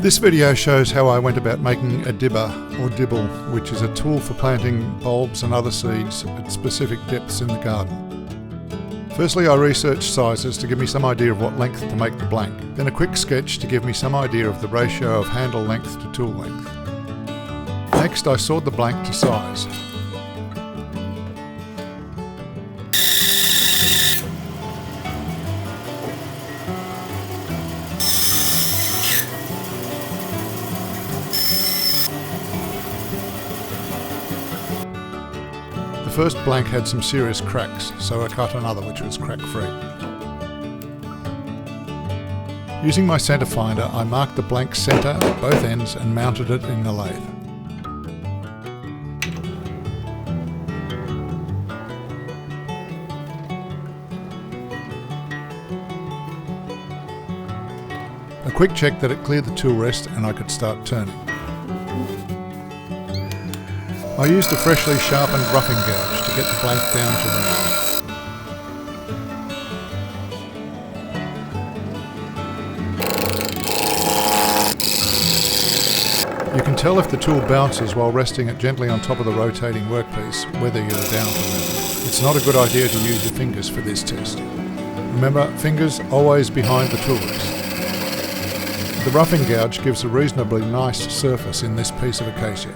This video shows how I went about making a dibber or dibble, which is a tool for planting bulbs and other seeds at specific depths in the garden. Firstly, I researched sizes to give me some idea of what length to make the blank, then a quick sketch to give me some idea of the ratio of handle length to tool length. Next, I sawed the blank to size. The first blank had some serious cracks, so I cut another which was crack-free. Using my centre finder, I marked the blank centre at both ends and mounted it in the lathe. A quick check that it cleared the tool rest and I could start turning. I used a freshly sharpened roughing gouge to get the blank down to round. You can tell if the tool bounces while resting it gently on top of the rotating workpiece, whether you're down to round. It's not a good idea to use your fingers for this test. Remember, fingers always behind the tool rest. The roughing gouge gives a reasonably nice surface in this piece of acacia.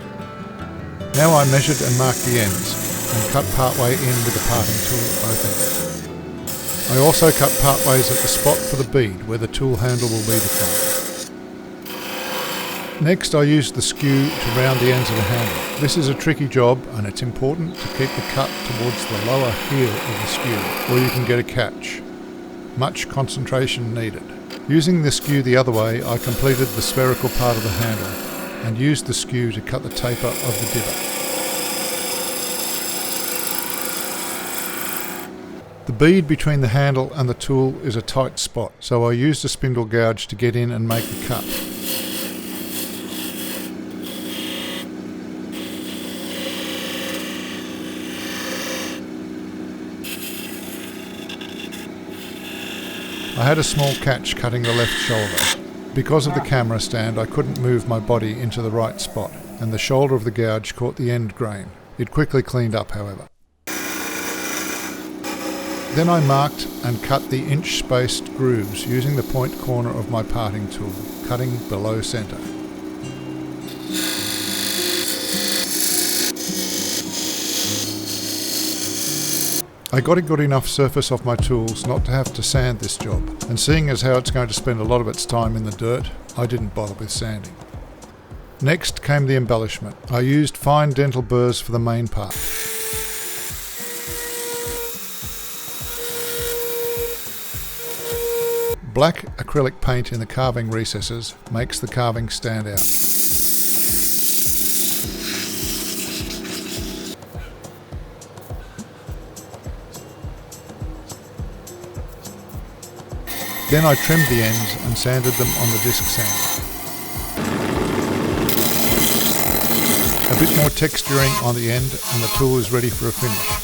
Now I measured and marked the ends and cut partway in with the parting tool at both ends. I also cut partways at the spot for the bead where the tool handle will be defined. Next I used the skew to round the ends of the handle. This is a tricky job and it's important to keep the cut towards the lower heel of the skew or you can get a catch. Much concentration needed. Using the skew the other way, I completed the spherical part of the handle and used the skew to cut the taper of the dibber. The bead between the handle and the tool is a tight spot, so I used a spindle gouge to get in and make the cut. I had a small catch cutting the left shoulder. Because of the camera stand, I couldn't move my body into the right spot, and the shoulder of the gouge caught the end grain. It quickly cleaned up, however. Then I marked and cut the inch-spaced grooves using the point corner of my parting tool, cutting below centre. I got a good enough surface off my tools not to have to sand this job, and seeing as how it's going to spend a lot of its time in the dirt, I didn't bother with sanding. Next came the embellishment. I used fine dental burrs for the main part. Black acrylic paint in the carving recesses makes the carving stand out. Then I trimmed the ends and sanded them on the disc sander. A bit more texturing on the end and the tool is ready for a finish.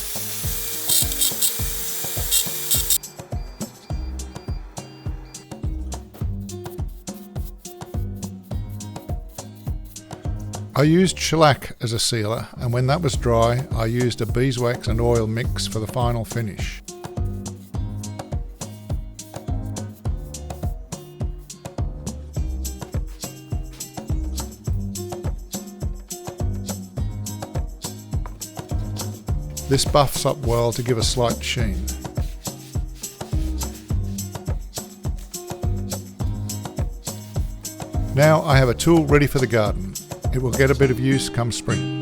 I used shellac as a sealer, and when that was dry, I used a beeswax and oil mix for the final finish. This buffs up well to give a slight sheen. Now I have a tool ready for the garden. It will get a bit of use come spring.